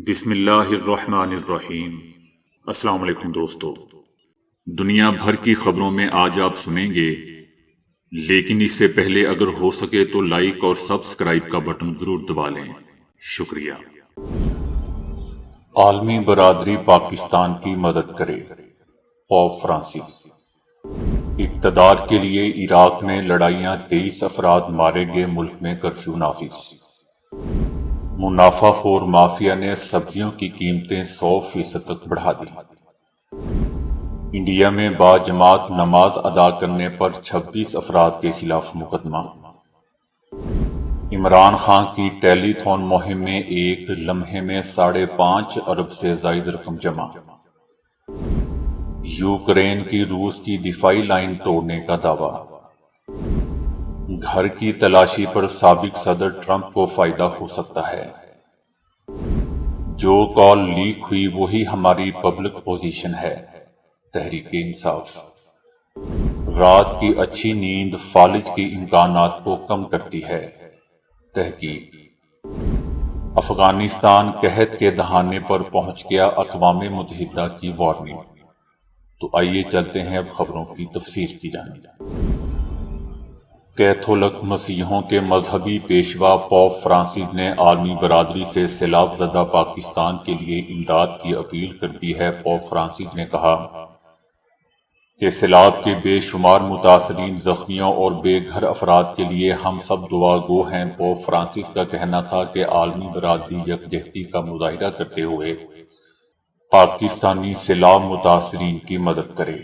بسم اللہ الرحمن الرحیم۔ السلام علیکم دوستو، دنیا بھر کی خبروں میں آج آپ سنیں گے، لیکن اس سے پہلے اگر ہو سکے تو لائک اور سبسکرائب کا بٹن ضرور دبا لیں۔ شکریہ۔ عالمی برادری پاکستان کی مدد کرے، پوپ فرانسس۔ اقتدار کے لیے عراق میں لڑائیاں، 23 افراد مارے گئے، ملک میں کرفیو نافذ۔ منافع خور مافیا نے سبزیوں کی قیمتیں 100% تک بڑھا دی۔ انڈیا میں باجماعت نماز ادا کرنے پر 26 افراد کے خلاف مقدمہ۔ عمران خان کی ٹیلی تھون مہم میں ایک لمحے میں 5.5 ارب سے زائد رقم جمع۔ یوکرین کی روس کی دفاعی لائن توڑنے کا دعویٰ۔ گھر کی تلاشی پر سابق صدر ٹرمپ کو فائدہ ہو سکتا ہے۔ جو کال لیک ہوئی وہی ہماری پبلک پوزیشن ہے، تحریک انصاف۔ رات کی اچھی نیند فالج کے امکانات کو کم کرتی ہے، تحقیق۔ افغانستان قحط کے دہانے پر پہنچ گیا، اقوام متحدہ کی وارننگ۔ تو آئیے چلتے ہیں اب خبروں کی تفصیل کی جانب۔ کیتھولک مسیحیوں کے مذہبی پیشوا پوپ فرانسس نے عالمی برادری سے سیلاب زدہ پاکستان کے لیے امداد کی اپیل کر دی ہے۔ پوپ فرانسس نے کہا کہ سیلاب کے بے شمار متاثرین، زخمیوں اور بے گھر افراد کے لیے ہم سب دعا گو ہیں۔ پوپ فرانسس کا کہنا تھا کہ عالمی برادری یکجہتی کا مظاہرہ کرتے ہوئے پاکستانی سیلاب متاثرین کی مدد کرے۔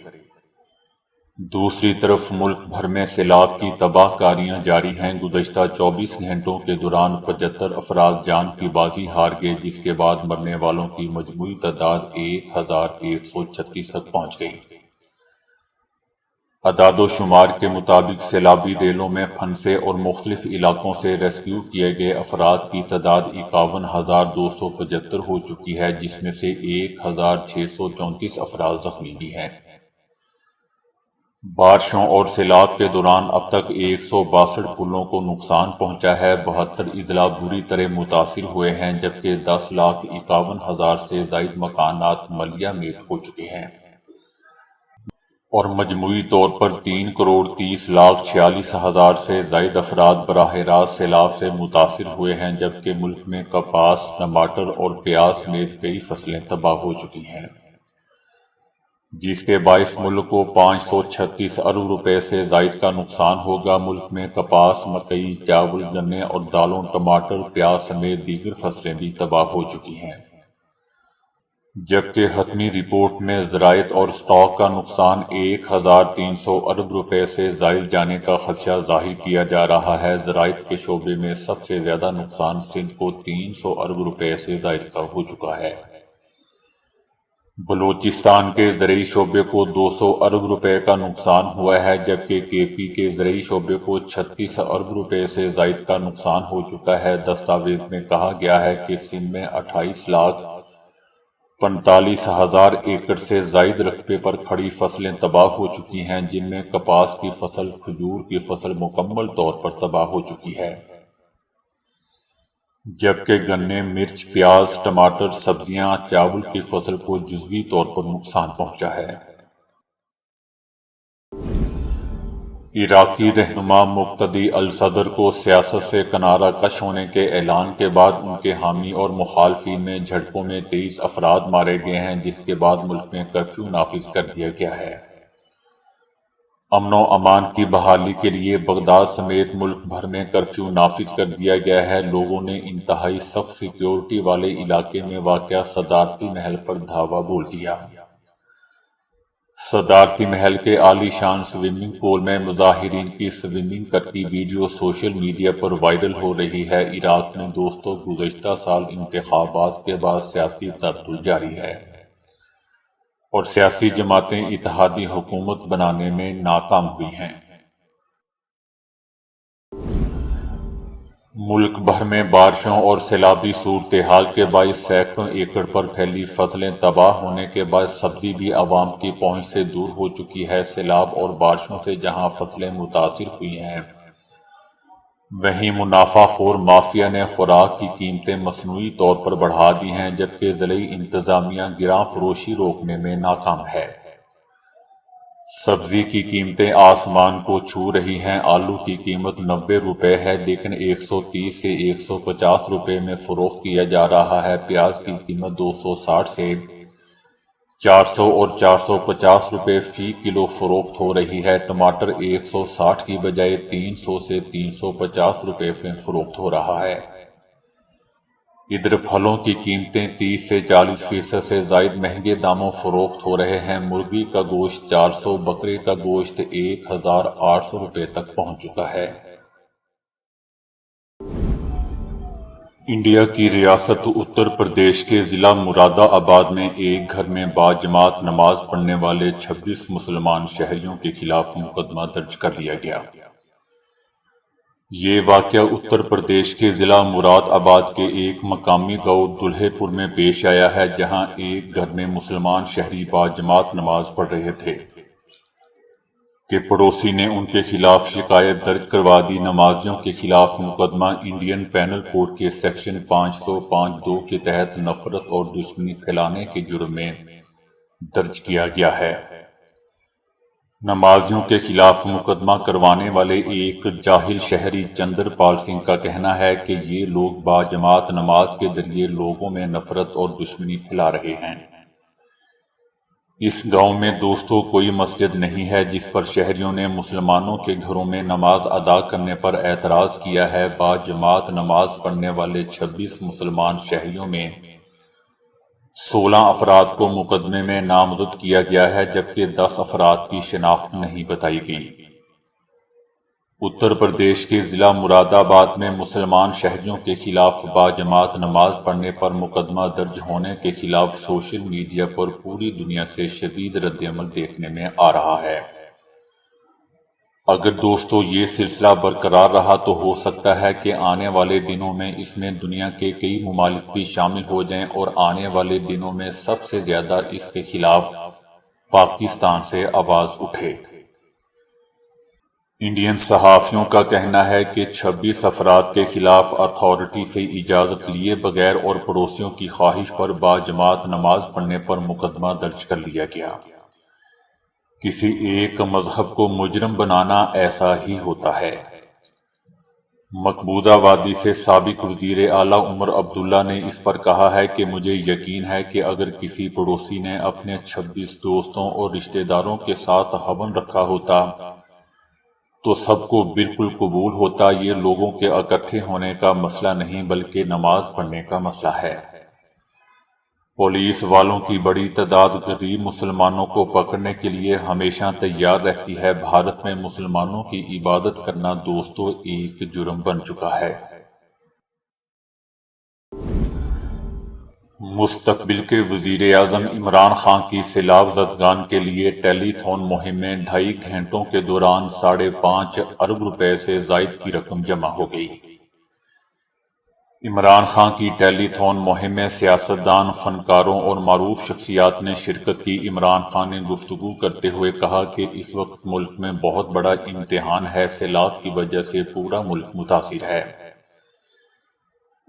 دوسری طرف ملک بھر میں سیلاب کی تباہ کاریاں جاری ہیں۔ گزشتہ 24 گھنٹوں کے دوران 75 افراد جان کی بازی ہار گئے، جس کے بعد مرنے والوں کی مجموعی تعداد 1136 تک پہنچ گئی۔ اعداد و شمار کے مطابق سیلابی ریلوں میں پھنسے اور مختلف علاقوں سے ریسکیو کیے گئے افراد کی تعداد 51,275 ہو چکی ہے، جس میں سے 1,634 افراد زخمی بھی ہیں۔ بارشوں اور سیلاب کے دوران اب تک 162 پلوں کو نقصان پہنچا ہے، 72 اضلاع بری طرح متاثر ہوئے ہیں، جبکہ 10,51,000 سے زائد مکانات ملیہ میٹ ہو چکے ہیں اور مجموعی طور پر 3,30,46,000 سے زائد افراد براہ راست سیلاب سے متاثر ہوئے ہیں، جبکہ ملک میں کپاس، ٹماٹر اور پیاز سمیت کئی فصلیں تباہ ہو چکی ہیں، جس کے باعث ملک کو 536 ارب روپے سے زائد کا نقصان ہوگا۔ ملک میں کپاس، مکئی، چاول، گنے اور دالوں، ٹماٹر، پیاز سمیت دیگر فصلیں بھی تباہ ہو چکی ہیں، جبکہ حتمی رپورٹ میں زراعت اور سٹاک کا نقصان 1,300 ارب روپے سے زائد جانے کا خدشہ ظاہر کیا جا رہا ہے۔ زراعت کے شعبے میں سب سے زیادہ نقصان سندھ کو 300 ارب روپے سے زائد کا ہو چکا ہے۔ بلوچستان کے زرعی شعبے کو 200 ارب روپے کا نقصان ہوا ہے، جبکہ کے پی کے زرعی شعبے کو 36 ارب روپے سے زائد کا نقصان ہو چکا ہے۔ دستاویز میں کہا گیا ہے کہ سندھ میں 28,45,000 ایکڑ سے زائد رقبے پر کھڑی فصلیں تباہ ہو چکی ہیں، جن میں کپاس کی فصل، کھجور کی فصل مکمل طور پر تباہ ہو چکی ہے، جبکہ گنے، مرچ، پیاز، ٹماٹر، سبزیاں، چاول کی فصل کو جزوی طور پر نقصان پہنچا ہے۔ عراقی رہنما مقتدی الصدر کو سیاست سے کنارہ کش ہونے کے اعلان کے بعد ان کے حامی اور مخالفین میں جھڑپوں میں 23 افراد مارے گئے ہیں، جس کے بعد ملک میں کرفیو نافذ کر دیا گیا ہے۔ امن و امان کی بحالی کے لیے بغداد سمیت ملک بھر میں کرفیو نافذ کر دیا گیا ہے۔ لوگوں نے انتہائی سخت سیکیورٹی والے علاقے میں واقع صدارتی محل پر دھاوا بول دیا۔ صدارتی محل کے عالی شان سوئمنگ پول میں مظاہرین کی سوئمنگ کرتی ویڈیو سوشل میڈیا پر وائرل ہو رہی ہے۔ عراق میں دوستوں، گزشتہ سال انتخابات کے بعد سیاسی تعطل جاری ہے اور سیاسی جماعتیں اتحادی حکومت بنانے میں ناکام ہوئی ہیں۔ ملک بھر میں بارشوں اور سیلابی صورتحال کے باعث سینکڑوں ایکڑ پر پھیلی فصلیں تباہ ہونے کے بعد سبزی بھی عوام کی پہنچ سے دور ہو چکی ہے۔ سیلاب اور بارشوں سے جہاں فصلیں متاثر ہوئی ہیں، وہیں منافع خور مافیا نے خوراک کی قیمتیں مصنوعی طور پر بڑھا دی ہیں، جبکہ ضلعی انتظامیہ گراں فروشی روکنے میں ناکام ہے۔ سبزی کی قیمتیں آسمان کو چھو رہی ہیں۔ آلو کی قیمت 90 روپے ہے، لیکن 130 سے 150 روپے میں فروخت کیا جا رہا ہے۔ پیاز کی قیمت 260 سے 400 اور 450 روپے فی کلو فروخت ہو رہی ہے۔ ٹماٹر 160 کی بجائے 300 سے 350 روپے میں فروخت ہو رہا ہے۔ ادھر پھلوں کی قیمتیں 30 سے 40% سے زائد مہنگے داموں فروخت ہو رہے ہیں۔ مرغی کا گوشت 400، بکرے کا گوشت 1800 روپے تک پہنچ چکا ہے۔ انڈیا کی ریاست اتر پردیش کے ضلع مراد آباد میں ایک گھر میں باجماعت نماز پڑھنے والے 26 مسلمان شہریوں کے خلاف مقدمہ درج کر لیا گیا۔ یہ واقعہ اتر پردیش کے ضلع مراد آباد کے ایک مقامی گاؤں دلہے پور میں پیش آیا ہے، جہاں ایک گھر میں مسلمان شہری باجماعت نماز پڑھ رہے تھے کہ پڑوسی نے ان کے خلاف شکایت درج کروا دی۔ نمازیوں کے خلاف مقدمہ انڈین پینل کوڈ کے سیکشن 505(2) کے تحت نفرت اور دشمنی پھیلانے کے جرم میں درج کیا گیا ہے۔ نمازیوں کے خلاف مقدمہ کروانے والے ایک جاہل شہری چندر پال سنگھ کا کہنا ہے کہ یہ لوگ باجماعت نماز کے ذریعے لوگوں میں نفرت اور دشمنی پھیلا رہے ہیں۔ اس گاؤں میں دوستوں کوئی مسجد نہیں ہے، جس پر شہریوں نے مسلمانوں کے گھروں میں نماز ادا کرنے پر اعتراض کیا ہے۔ باجماعت نماز پڑھنے والے 26 مسلمان شہریوں میں 16 افراد کو مقدمے میں نامزد کیا گیا ہے، جبکہ 10 افراد کی شناخت نہیں بتائی گئی۔ اتر پردیش کے ضلع مراد آباد میں مسلمان شہریوں کے خلاف باجماعت نماز پڑھنے پر مقدمہ درج ہونے کے خلاف سوشل میڈیا پر پوری دنیا سے شدید رد عمل دیکھنے میں آ رہا ہے۔ اگر دوستو یہ سلسلہ برقرار رہا تو ہو سکتا ہے کہ آنے والے دنوں میں اس میں دنیا کے کئی ممالک بھی شامل ہو جائیں، اور آنے والے دنوں میں سب سے زیادہ اس کے خلاف پاکستان سے آواز اٹھے۔ انڈین صحافیوں کا کہنا ہے کہ 26 افراد کے خلاف اتھارٹی سے اجازت لیے بغیر اور پڑوسیوں کی خواہش پر باجماعت نماز پڑھنے پر مقدمہ درج کر لیا گیا۔ کسی ایک مذہب کو مجرم بنانا ایسا ہی ہوتا ہے۔ مقبوضہ وادی سے سابق وزیر اعلیٰ عمر عبداللہ نے اس پر کہا ہے کہ مجھے یقین ہے کہ اگر کسی پڑوسی نے اپنے 26 دوستوں اور رشتہ داروں کے ساتھ ہون رکھا ہوتا تو سب کو بالکل قبول ہوتا۔ یہ لوگوں کے اکٹھے ہونے کا مسئلہ نہیں، بلکہ نماز پڑھنے کا مسئلہ ہے۔ پولیس والوں کی بڑی تعداد غریب مسلمانوں کو پکڑنے کے لیے ہمیشہ تیار رہتی ہے۔ بھارت میں مسلمانوں کی عبادت کرنا دوستو ایک جرم بن چکا ہے۔ مستقبل کے وزیر اعظم عمران خان کی سیلاب زدگان کے لیے ٹیلی تھون مہم میں 2.5 گھنٹوں کے دوران 5.5 ارب روپے سے زائد کی رقم جمع ہو گئی۔ عمران خان کی ٹیلی تھون مہم میں سیاستدان، فنکاروں اور معروف شخصیات نے شرکت کی۔ عمران خان نے گفتگو کرتے ہوئے کہا کہ اس وقت ملک میں بہت بڑا امتحان ہے۔ سیلاب کی وجہ سے پورا ملک متاثر ہے،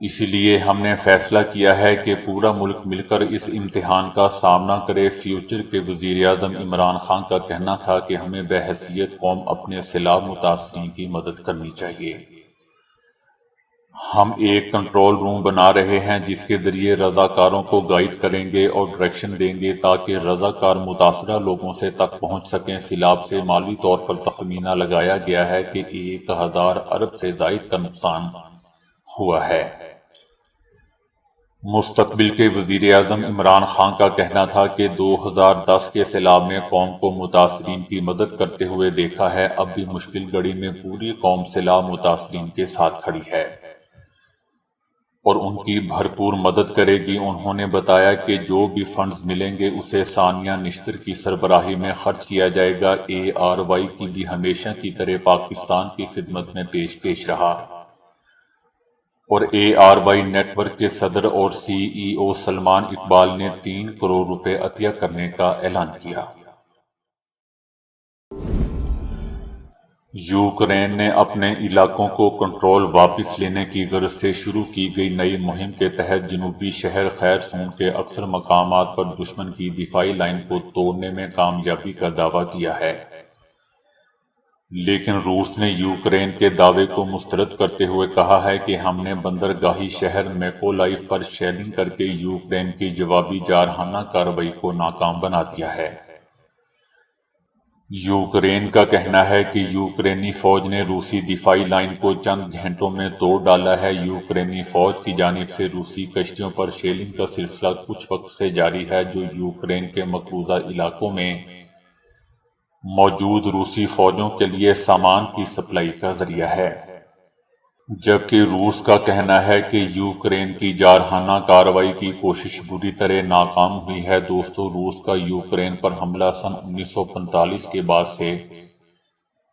اسی لیے ہم نے فیصلہ کیا ہے کہ پورا ملک مل کر اس امتحان کا سامنا کرے۔ فیوچر کے وزیر اعظم عمران خان کا کہنا تھا کہ ہمیں بحیثیت قوم اپنے سیلاب متاثرین کی مدد کرنی چاہیے۔ ہم ایک کنٹرول روم بنا رہے ہیں جس کے ذریعے رضاکاروں کو گائیڈ کریں گے اور ڈائریکشن دیں گے تاکہ رضاکار متاثرہ لوگوں سے تک پہنچ سکیں۔ سیلاب سے مالی طور پر تخمینہ لگایا گیا ہے کہ 1000 ارب سے زائد کا نقصان ہوا ہے۔ مستقبل کے وزیر اعظم عمران خان کا کہنا تھا کہ 2010 کے سیلاب میں قوم کو متاثرین کی مدد کرتے ہوئے دیکھا ہے۔ اب بھی مشکل گھڑی میں پوری قوم سیلاب متاثرین کے ساتھ کھڑی ہے اور ان کی بھرپور مدد کرے گی۔ انہوں نے بتایا کہ جو بھی فنڈز ملیں گے اسے ثانیہ نشتر کی سربراہی میں خرچ کیا جائے گا۔ ARY کی بھی ہمیشہ کی طرح پاکستان کی خدمت میں پیش رہا اور ARY نیٹ ورک کے صدر اور CEO سلمان اقبال نے 3 کروڑ روپے عطیہ کرنے کا اعلان کیا۔ یوکرین نے اپنے علاقوں کو کنٹرول واپس لینے کی غرض سے شروع کی گئی نئی مہم کے تحت جنوبی شہر خیرسون کے اکثر مقامات پر دشمن کی دفاعی لائن کو توڑنے میں کامیابی کا دعویٰ کیا ہے، لیکن روس نے یوکرین کے دعوے کو مسترد کرتے ہوئے کہا ہے کہ ہم نے بندرگاہی شہر میکولائیو پر شیلنگ کر کے یوکرین کی جوابی جارحانہ کارروائی کو ناکام بنا دیا ہے۔ یوکرین کا کہنا ہے کہ یوکرینی فوج نے روسی دفاعی لائن کو چند گھنٹوں میں توڑ ڈالا ہے۔ یوکرینی فوج کی جانب سے روسی کشتیوں پر شیلنگ کا سلسلہ کچھ وقت سے جاری ہے، جو یوکرین کے مقبوضہ علاقوں میں موجود روسی فوجوں کے لیے سامان کی سپلائی کا ذریعہ ہے، جبکہ روس کا کہنا ہے کہ یوکرین کی جارحانہ کارروائی کی کوشش بری طرح ناکام ہوئی ہے۔ دوستو، روس کا یوکرین پر حملہ سن 1945 کے بعد سے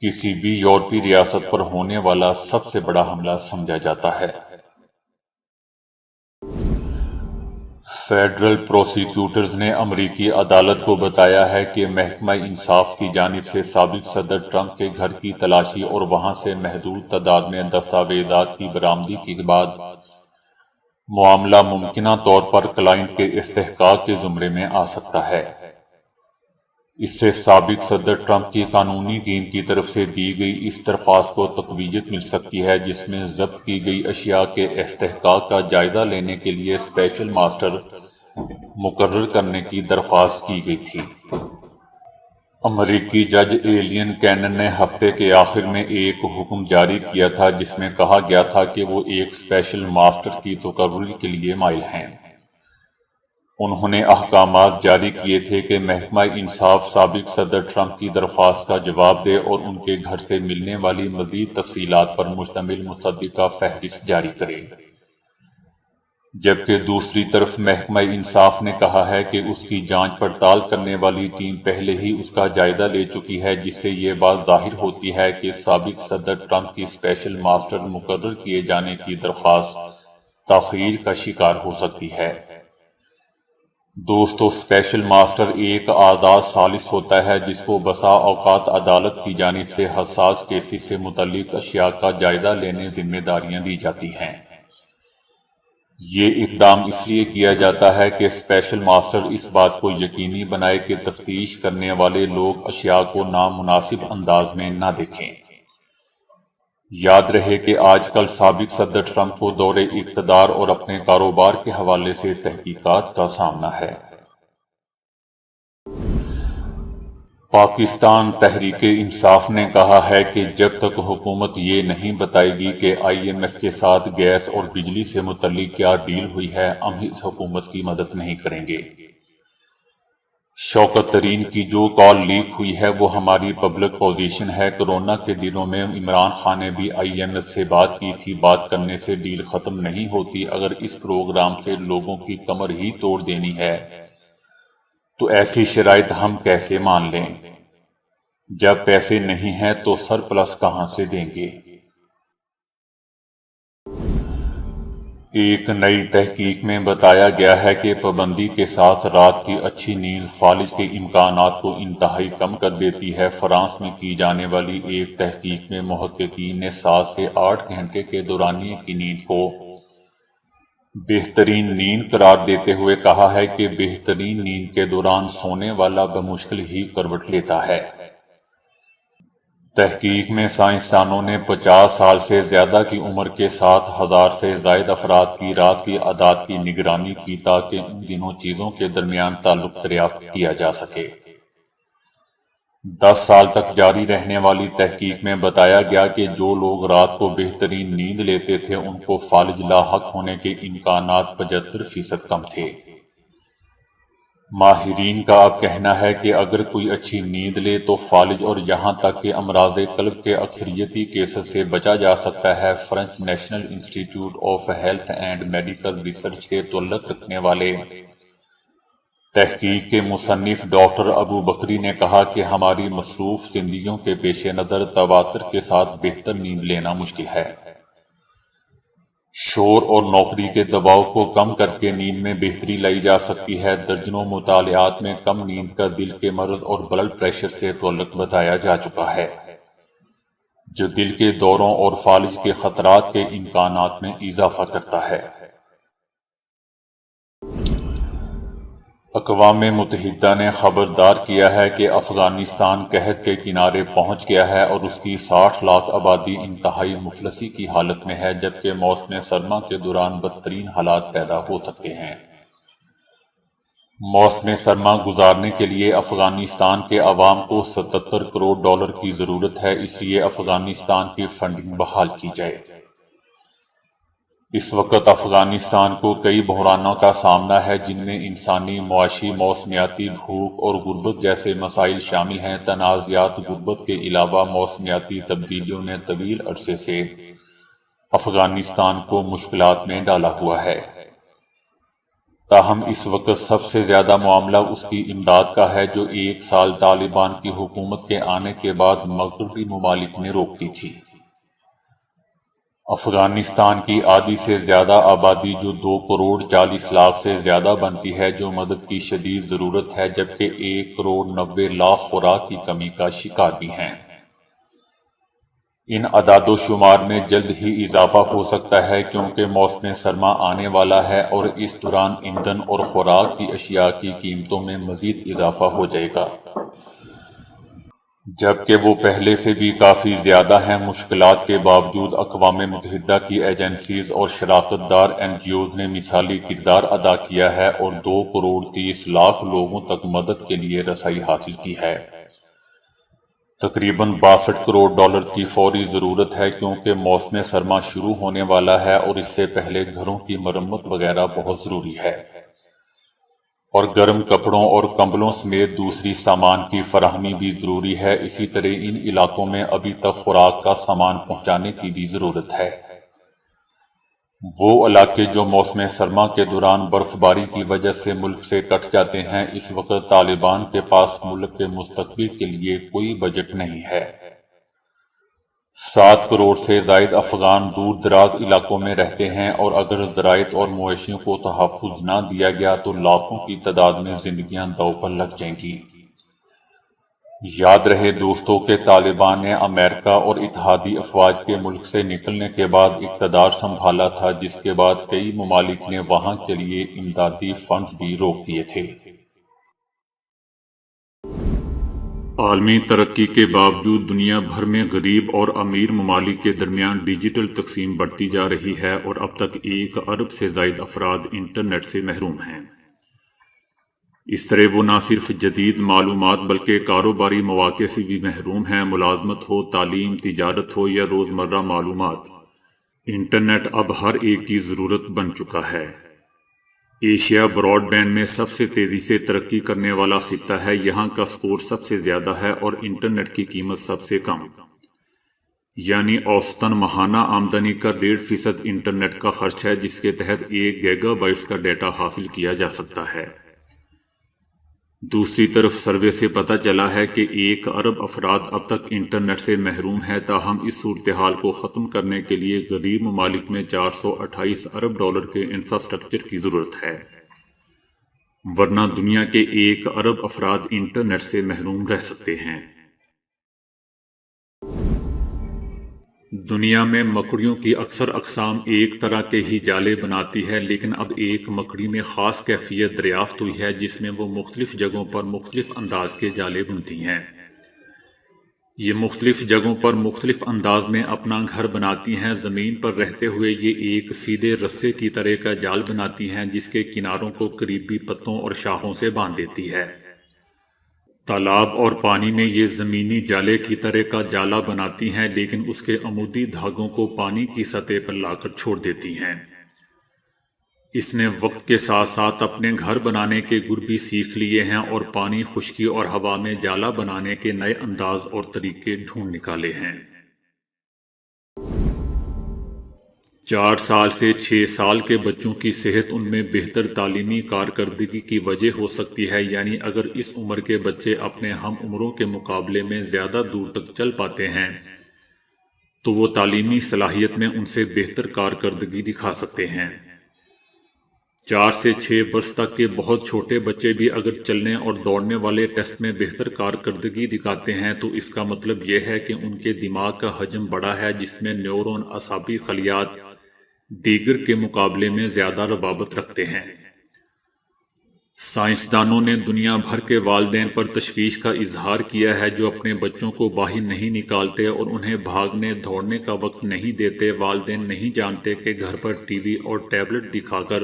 کسی بھی یورپی ریاست پر ہونے والا سب سے بڑا حملہ سمجھا جاتا ہے۔ فیڈرل پروسیکیوٹرز نے امریکی عدالت کو بتایا ہے کہ محکمہ انصاف کی جانب سے سابق صدر ٹرمپ کے گھر کی تلاشی اور وہاں سے محدود تعداد میں دستاویزات کی برآمدی کے بعد معاملہ ممکنہ طور پر کلائنٹ کے استحقاق کے زمرے میں آ سکتا ہے۔ اس سے سابق صدر ٹرمپ کی قانونی ٹیم کی طرف سے دی گئی اس درخواست کو تقویت مل سکتی ہے، جس میں ضبط کی گئی اشیاء کے استحقاق کا جائزہ لینے کے لیے اسپیشل ماسٹر مقرر کرنے کی درخواست کی گئی تھی۔ امریکی جج ایلین کینن نے ہفتے کے آخر میں ایک حکم جاری کیا تھا جس میں کہا گیا تھا کہ وہ ایک اسپیشل ماسٹر کی تقرری کے لیے مائل ہیں۔ انہوں نے احکامات جاری کیے تھے کہ محکمہ انصاف سابق صدر ٹرمپ کی درخواست کا جواب دے اور ان کے گھر سے ملنے والی مزید تفصیلات پر مشتمل مصدقہ فہرست جاری کرے، جبکہ دوسری طرف محکمہ انصاف نے کہا ہے کہ اس کی جانچ پڑتال کرنے والی ٹیم پہلے ہی اس کا جائزہ لے چکی ہے، جس سے یہ بات ظاہر ہوتی ہے کہ سابق صدر ٹرمپ کی اسپیشل ماسٹر مقرر کیے جانے کی درخواست تاخیر کا شکار ہو سکتی ہے۔ دوستو، اسپیشل ماسٹر ایک آزاد ثالث ہوتا ہے جس کو بسا اوقات عدالت کی جانب سے حساس کیسز سے متعلق اشیاء کا جائزہ لینے ذمہ داریاں دی جاتی ہیں۔ یہ اقدام اس لیے کیا جاتا ہے کہ اسپیشل ماسٹر اس بات کو یقینی بنائے کہ تفتیش کرنے والے لوگ اشیاء کو نامناسب انداز میں نہ دیکھیں۔ یاد رہے کہ آج کل سابق صدر ٹرمپ کو دور اقتدار اور اپنے کاروبار کے حوالے سے تحقیقات کا سامنا ہے۔ پاکستان تحریک انصاف نے کہا ہے کہ جب تک حکومت یہ نہیں بتائے گی کہ آئی ایم ایف کے ساتھ گیس اور بجلی سے متعلق کیا ڈیل ہوئی ہے، ہم اس حکومت کی مدد نہیں کریں گے۔ شوکت ترین کی جو کال لیک ہوئی ہے وہ ہماری پبلک پوزیشن ہے۔ کورونا کے دنوں میں عمران خان نے بھی آئی ایم ایف سے بات کی تھی۔ بات کرنے سے ڈیل ختم نہیں ہوتی۔ اگر اس پروگرام سے لوگوں کی کمر ہی توڑ دینی ہے تو ایسی شرائط ہم کیسے مان لیں؟ جب پیسے نہیں ہیں تو سرپلس کہاں سے دیں گے؟ ایک نئی تحقیق میں بتایا گیا ہے کہ پابندی کے ساتھ رات کی اچھی نیند فالج کے امکانات کو انتہائی کم کر دیتی ہے۔ فرانس میں کی جانے والی ایک تحقیق میں محققین نے 7 سے 8 گھنٹے کے دورانیے کی نیند کو بہترین نیند قرار دیتے ہوئے کہا ہے کہ بہترین نیند کے دوران سونے والا بمشکل ہی کروٹ لیتا ہے۔ تحقیق میں سائنسدانوں نے 50 سال سے زیادہ کی عمر کے 7,000 سے زائد افراد کی رات کی عادات کی نگرانی کی تاکہ ان دونوں چیزوں کے درمیان تعلق دریافت کیا جا سکے۔ 10 سال تک جاری رہنے والی تحقیق میں بتایا گیا کہ جو لوگ رات کو بہترین نیند لیتے تھے ان کو فالج لاحق ہونے کے امکانات 75% کم تھے۔ ماہرین کا اب کہنا ہے کہ اگر کوئی اچھی نیند لے تو فالج اور یہاں تک کہ امراض قلب کے اکثریتی کیسز سے بچا جا سکتا ہے۔ فرنچ نیشنل انسٹی ٹیوٹ of health and medical research سے تعلق رکھنے والے تحقیق کے مصنف ڈاکٹر ابو بکری نے کہا کہ ہماری مصروف زندگیوں کے پیش نظر تواتر کے ساتھ بہتر نیند لینا مشکل ہے۔ شور اور نوکری کے دباؤ کو کم کر کے نیند میں بہتری لائی جا سکتی ہے۔ درجنوں مطالعات میں کم نیند کا دل کے مرض اور بلڈ پریشر سے تعلق بتایا جا چکا ہے۔ جو دل کے دوروں اور فالج کے خطرات کے امکانات میں اضافہ کرتا ہے۔ اقوام متحدہ نے خبردار کیا ہے کہ افغانستان قحط کے کنارے پہنچ گیا ہے اور اس کی 60 لاکھ آبادی انتہائی مفلسی کی حالت میں ہے، جبکہ موسم سرما کے دوران بدترین حالات پیدا ہو سکتے ہیں۔ موسم سرما گزارنے کے لیے افغانستان کے عوام کو 77 کروڑ ڈالر کی ضرورت ہے، اس لیے افغانستان کی فنڈنگ بحال کی جائے۔ اس وقت افغانستان کو کئی بحرانوں کا سامنا ہے، جن میں انسانی، معاشی، موسمیاتی، بھوک اور غربت جیسے مسائل شامل ہیں۔ تنازعات غربت کے علاوہ موسمیاتی تبدیلیوں نے طویل عرصے سے افغانستان کو مشکلات میں ڈالا ہوا ہے۔ تاہم اس وقت سب سے زیادہ معاملہ اس کی امداد کا ہے، جو 1 سال طالبان کی حکومت کے آنے کے بعد مغربی ممالک نے روک دی تھی۔ افغانستان کی آدھی سے زیادہ آبادی، جو 2 کروڑ 40 لاکھ سے زیادہ بنتی ہے، جو مدد کی شدید ضرورت ہے، جبکہ 1 کروڑ 90 لاکھ خوراک کی کمی کا شکار بھی ہیں۔ ان اعداد و شمار میں جلد ہی اضافہ ہو سکتا ہے، کیونکہ موسم سرما آنے والا ہے اور اس دوران ایندھن اور خوراک کی اشیاء کی قیمتوں میں مزید اضافہ ہو جائے گا، جبکہ وہ پہلے سے بھی کافی زیادہ ہیں۔ مشکلات کے باوجود اقوام متحدہ کی ایجنسیز اور شراکت دار NGOز نے مثالی کردار ادا کیا ہے اور 2 کروڑ 30 لاکھ لوگوں تک مدد کے لیے رسائی حاصل کی ہے۔ تقریباً 62 کروڑ ڈالر کی فوری ضرورت ہے، کیونکہ موسم سرما شروع ہونے والا ہے اور اس سے پہلے گھروں کی مرمت وغیرہ بہت ضروری ہے، اور گرم کپڑوں اور کمبلوں سمیت دوسری سامان کی فراہمی بھی ضروری ہے۔ اسی طرح ان علاقوں میں ابھی تک خوراک کا سامان پہنچانے کی بھی ضرورت ہے۔ وہ علاقے جو موسم سرما کے دوران برف باری کی وجہ سے ملک سے کٹ جاتے ہیں، اس وقت طالبان کے پاس ملک کے مستقبل کے لیے کوئی بجٹ نہیں ہے۔ 7 کروڑ سے زائد افغان دور دراز علاقوں میں رہتے ہیں، اور اگر زراعت اور مویشیوں کو تحفظ نہ دیا گیا تو لاکھوں کی تعداد میں زندگیاں داؤ پر لگ جائیں گی۔ یاد رہے دوستو کہ طالبان نے امریکہ اور اتحادی افواج کے ملک سے نکلنے کے بعد اقتدار سنبھالا تھا، جس کے بعد کئی ممالک نے وہاں کے لیے امدادی فنڈز بھی روک دیے تھے۔ عالمی ترقی کے باوجود دنیا بھر میں غریب اور امیر ممالک کے درمیان ڈیجیٹل تقسیم بڑھتی جا رہی ہے، اور اب تک 1 ارب سے زائد افراد انٹرنیٹ سے محروم ہیں۔ اس طرح وہ نہ صرف جدید معلومات بلکہ کاروباری مواقع سے بھی محروم ہیں۔ ملازمت ہو، تعلیم، تجارت ہو یا روزمرہ معلومات، انٹرنیٹ اب ہر ایک کی ضرورت بن چکا ہے۔ ایشیا براڈ بینڈ میں سب سے تیزی سے ترقی کرنے والا خطہ ہے۔ یہاں کا سکور سب سے زیادہ ہے اور انٹرنیٹ کی قیمت سب سے کم، یعنی اوسطاً ماہانہ آمدنی کا 1.5% انٹرنیٹ کا خرچ ہے، جس کے تحت 1 گیگا بائٹس کا ڈیٹا حاصل کیا جا سکتا ہے۔ دوسری طرف سروے سے پتہ چلا ہے کہ 1 ارب افراد اب تک انٹرنیٹ سے محروم ہیں۔ تاہم اس صورتحال کو ختم کرنے کے لیے غریب ممالک میں 428 ارب ڈالر کے انفراسٹرکچر کی ضرورت ہے، ورنہ دنیا کے 1 ارب افراد انٹرنیٹ سے محروم رہ سکتے ہیں۔ دنیا میں مکڑیوں کی اکثر اقسام ایک طرح کے ہی جالے بناتی ہے، لیکن اب ایک مکڑی میں خاص کیفیت دریافت ہوئی ہے، جس میں وہ مختلف جگہوں پر مختلف انداز کے جالے بنتی ہیں۔ یہ مختلف جگہوں پر مختلف انداز میں اپنا گھر بناتی ہیں۔ زمین پر رہتے ہوئے یہ ایک سیدھے رسے کی طرح کا جال بناتی ہیں، جس کے کناروں کو قریبی پتوں اور شاخوں سے باندھ دیتی ہے۔ تالاب اور پانی میں یہ زمینی جالے کی طرح کا جالا بناتی ہیں، لیکن اس کے عمودی دھاگوں کو پانی کی سطح پر لا کر چھوڑ دیتی ہیں۔ اس نے وقت کے ساتھ ساتھ اپنے گھر بنانے کے گر بھی سیکھ لیے ہیں اور پانی، خشکی اور ہوا میں جالا بنانے کے نئے انداز اور طریقے ڈھونڈ نکالے ہیں۔ 4 سال سے 6 سال کے بچوں کی صحت ان میں بہتر تعلیمی کارکردگی کی وجہ ہو سکتی ہے، یعنی اگر اس عمر کے بچے اپنے ہم عمروں کے مقابلے میں زیادہ دور تک چل پاتے ہیں تو وہ تعلیمی صلاحیت میں ان سے بہتر کارکردگی دکھا سکتے ہیں۔ 4 سے 6 برس تک کے بہت چھوٹے بچے بھی اگر چلنے اور دوڑنے والے ٹیسٹ میں بہتر کارکردگی دکھاتے ہیں تو اس کا مطلب یہ ہے کہ ان کے دماغ کا حجم بڑا ہے، جس میں نیورون اعصابی خلیات دیگر کے مقابلے میں زیادہ ربابت رکھتے ہیں۔ سائنسدانوں نے دنیا بھر کے والدین پر تشویش کا اظہار کیا ہے جو اپنے بچوں کو باہر نہیں نکالتے اور انہیں بھاگنے دوڑنے کا وقت نہیں دیتے۔ والدین نہیں جانتے کہ گھر پر ٹی وی اور ٹیبلٹ دکھا کر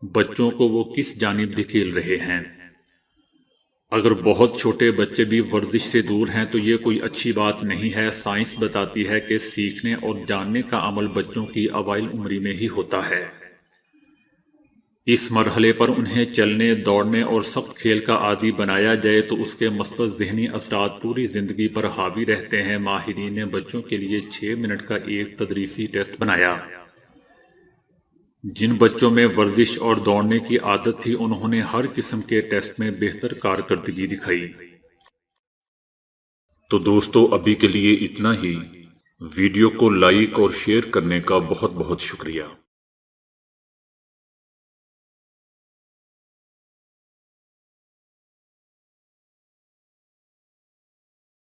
بچوں کو وہ کس جانب دھکیل رہے ہیں۔ اگر بہت چھوٹے بچے بھی ورزش سے دور ہیں تو یہ کوئی اچھی بات نہیں ہے۔ سائنس بتاتی ہے کہ سیکھنے اور جاننے کا عمل بچوں کی اوائل عمری میں ہی ہوتا ہے۔ اس مرحلے پر انہیں چلنے، دوڑنے اور سخت کھیل کا عادی بنایا جائے تو اس کے مثبت ذہنی اثرات پوری زندگی پر حاوی رہتے ہیں۔ ماہرین نے بچوں کے لیے 6 منٹ کا ایک تدریسی ٹیسٹ بنایا۔ جن بچوں میں ورزش اور دوڑنے کی عادت تھی انہوں نے ہر قسم کے ٹیسٹ میں بہتر کارکردگی دکھائی۔ تو دوستو ابھی کے لیے اتنا ہی۔ ویڈیو کو لائک اور شیئر کرنے کا بہت بہت شکریہ۔